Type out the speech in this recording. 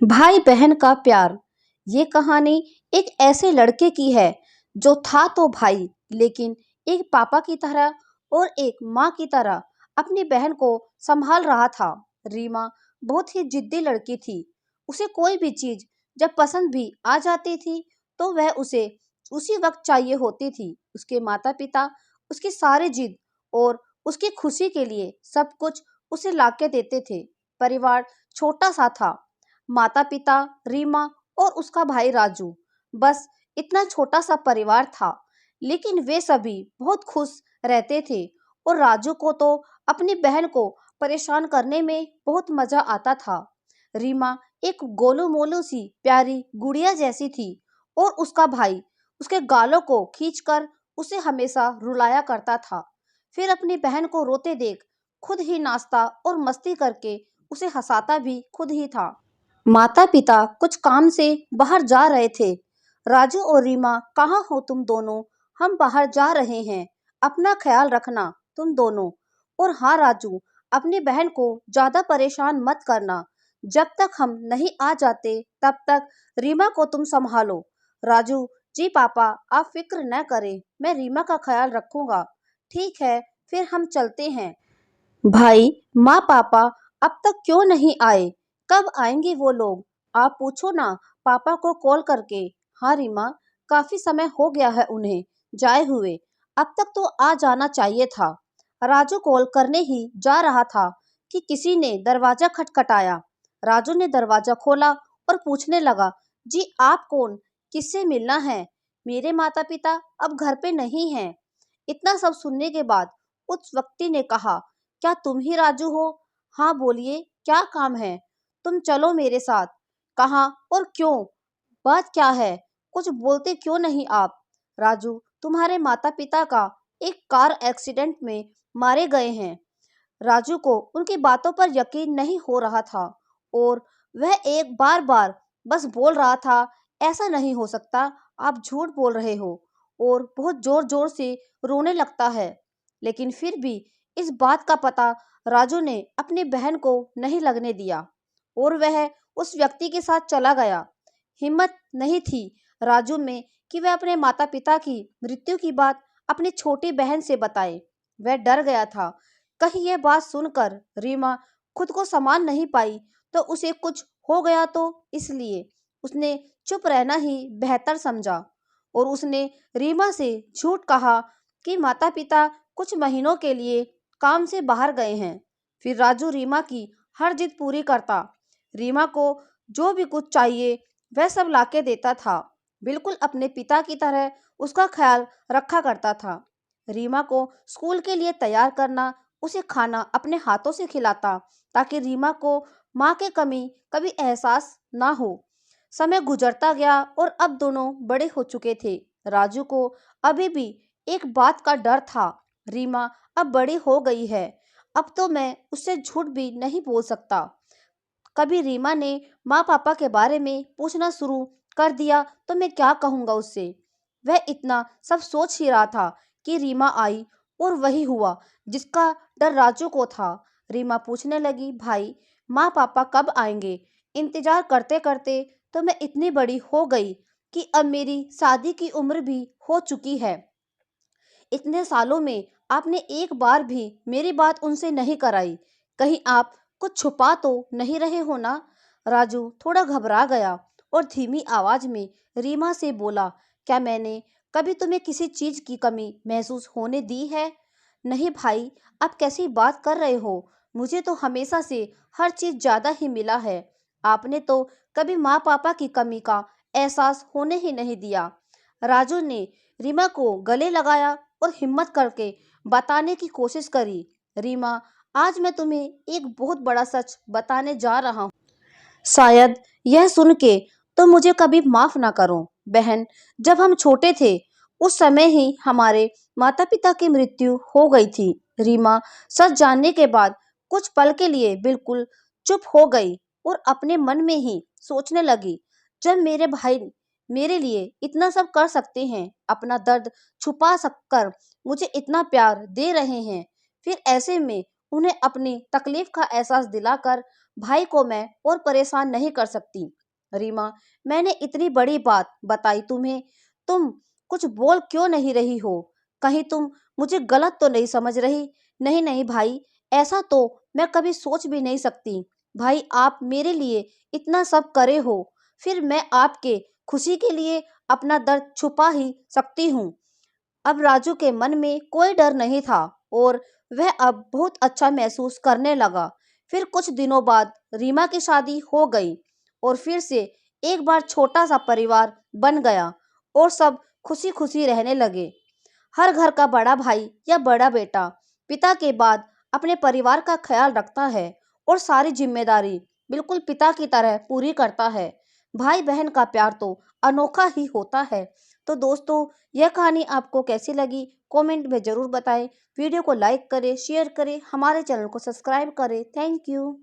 भाई बहन का प्यार। ये कहानी एक ऐसे लड़के की है जो था तो भाई, लेकिन एक पापा की तरह और एक माँ की तरह अपनी बहन को संभाल रहा था। रीमा बहुत ही जिद्दी लड़की थी। उसे कोई भी चीज जब पसंद भी आ जाती थी तो वह उसे उसी वक्त चाहिए होती थी। उसके माता पिता उसकी सारी जिद और उसकी खुशी के लिए सब कुछ उसे लाके देते थे। परिवार छोटा सा था। माता पिता, रीमा और उसका भाई राजू। बस इतना छोटा सा परिवार था, लेकिन वे सभी बहुत खुश रहते थे। और राजू को तो अपनी बहन को परेशान करने में बहुत मजा आता था। रीमा एक गोलू मोलू सी प्यारी गुड़िया जैसी थी और उसका भाई उसके गालों को खींचकर उसे हमेशा रुलाया करता था। फिर अपनी बहन को रोते देख खुद ही नाचता और मस्ती करके उसे हंसाता भी खुद ही था। माता पिता कुछ काम से बाहर जा रहे थे। राजू और रीमा, कहाँ हो तुम दोनों? हम बाहर जा रहे हैं, अपना ख्याल रखना तुम दोनों। और हाँ राजू, अपनी बहन को ज्यादा परेशान मत करना। जब तक हम नहीं आ जाते तब तक रीमा को तुम संभालो। राजू, जी पापा, आप फिक्र न करें, मैं रीमा का ख्याल रखूंगा। ठीक है, फिर हम चलते हैं। भाई, माँ पापा अब तक क्यों नहीं आए? कब आएंगे वो लोग? आप पूछो ना पापा को कॉल करके। हाँ रीमा, काफी समय हो गया है उन्हें जाए हुए। अब तक तो आ जाना चाहिए था। राजू कॉल करने ही जा रहा था कि किसी ने दरवाजा खटखटाया। राजू ने दरवाजा खोला और पूछने लगा, जी आप कौन? किससे मिलना है? मेरे माता पिता अब घर पे नहीं हैं। इतना सब सुनने के बाद उस व्यक्ति ने कहा, क्या तुम ही राजू हो? हाँ बोलिए, क्या काम है? तुम चलो मेरे साथ। कहाँ और क्यों? बात क्या है? कुछ बोलते क्यों नहीं आप? राजू, तुम्हारे माता पिता का एक कार एक्सीडेंट में मारे गए हैं। राजू को उनकी बातों पर यकीन नहीं हो रहा था और वह एक बार बार बस बोल रहा था, ऐसा नहीं हो सकता, आप झूठ बोल रहे हो। और बहुत जोर जोर से रोने लगता है। लेकिन फिर भी इस बात का पता राजू ने अपनी बहन को नहीं लगने दिया और वह उस व्यक्ति के साथ चला गया। हिम्मत नहीं थी राजू में कि वह अपने माता पिता की मृत्यु की बात अपनी छोटी बहन से बताए। वह डर गया था, कहीं यह बात सुनकर रीमा खुद को संभाल नहीं पाई तो उसे कुछ हो गया तो, इसलिए उसने चुप रहना ही बेहतर समझा। और उसने रीमा से झूठ कहा कि माता पिता कुछ महीनों के लिए काम से बाहर गए हैं। फिर राजू रीमा की हर जिद पूरी करता। रीमा को जो भी कुछ चाहिए वह सब लाके देता था। बिल्कुल अपने पिता की तरह उसका ख्याल रखा करता था। रीमा को स्कूल के लिए तैयार करना, उसे खाना अपने हाथों से खिलाता ताकि रीमा को माँ की कमी कभी एहसास ना हो। समय गुजरता गया और अब दोनों बड़े हो चुके थे। राजू को अभी भी एक बात का डर था, रीमा अब बड़ी हो गई है, अब तो मैं उससे झूठ भी नहीं बोल सकता। कभी रीमा ने माँ पापा के बारे में पूछना शुरू कर दिया तो मैं क्या कहूँगा उससे? वह इतना सब सोच ही रहा था कि रीमा आई और वही हुआ जिसका डर राजू को था। रीमा पूछने लगी, भाई माँ पापा कब आएंगे? इंतजार करते करते तो मैं इतनी बड़ी हो गई कि अब मेरी शादी की उम्र भी हो चुकी है। इतने सालों में आपने एक बार भी मेरी बात उनसे नहीं कराई। कहीं आप कुछ छुपा तो नहीं रहे हो ना? राजू थोड़ा घबरा गया और धीमी आवाज में रीमा से बोला, क्या मैंने कभी तुम्हें किसी चीज की कमी महसूस होने दी है? नहीं भाई, आप कैसी बात कर रहे हो? मुझे तो हमेशा से हर चीज ज्यादा ही मिला है। आपने तो कभी माँ पापा की कमी का एहसास होने ही नहीं दिया। राजू ने रीमा को गले लगाया और हिम्मत करके बताने की कोशिश करी, रीमा, आज मैं तुम्हें एक बहुत बड़ा सच बताने जा रहा हूँ। शायद यह सुन के तो मुझे कभी माफ ना करो। बहन, जब हम छोटे थे उस समय ही हमारे माता पिता की मृत्यु हो गई थी। रीमा सच जानने के बाद कुछ पल के लिए बिल्कुल चुप हो गई और अपने मन में ही सोचने लगी, जब मेरे भाई मेरे लिए इतना सब कर सकते हैं, अपना दर्द छुपा सककर मुझे इतना प्यार दे रहे हैं, फिर ऐसे में उन्हें अपनी तकलीफ का एहसास दिलाकर भाई को मैं और परेशान नहीं कर सकती। रीमा, मैंने इतनी बड़ी बात बताई तुम्हें, तुम कुछ बोल क्यों नहीं रही हो? कहीं तुम मुझे गलत तो नहीं समझ रही? नहीं नहीं भाई, ऐसा तो मैं कभी सोच भी नहीं सकती। भाई, आप मेरे लिए इतना सब करे हो, फिर मैं आपके खुशी के लिए अपना दर्द छुपा ही सकती हूँ। अब राजू के मन में कोई डर नहीं था और वह अब बहुत अच्छा महसूस करने लगा। फिर कुछ दिनों बाद रीमा की शादी हो गई और फिर से एक बार छोटा सा परिवार बन गया और सब खुशी खुशी रहने लगे। हर घर का बड़ा भाई या बड़ा बेटा पिता के बाद अपने परिवार का ख्याल रखता है और सारी जिम्मेदारी बिल्कुल पिता की तरह पूरी करता है। भाई बहन का प्यार तो अनोखा ही होता है। तो दोस्तों, यह कहानी आपको कैसी लगी कमेंट में जरूर बताएं। वीडियो को लाइक करें, शेयर करें, हमारे चैनल को सब्सक्राइब करें। Thank you.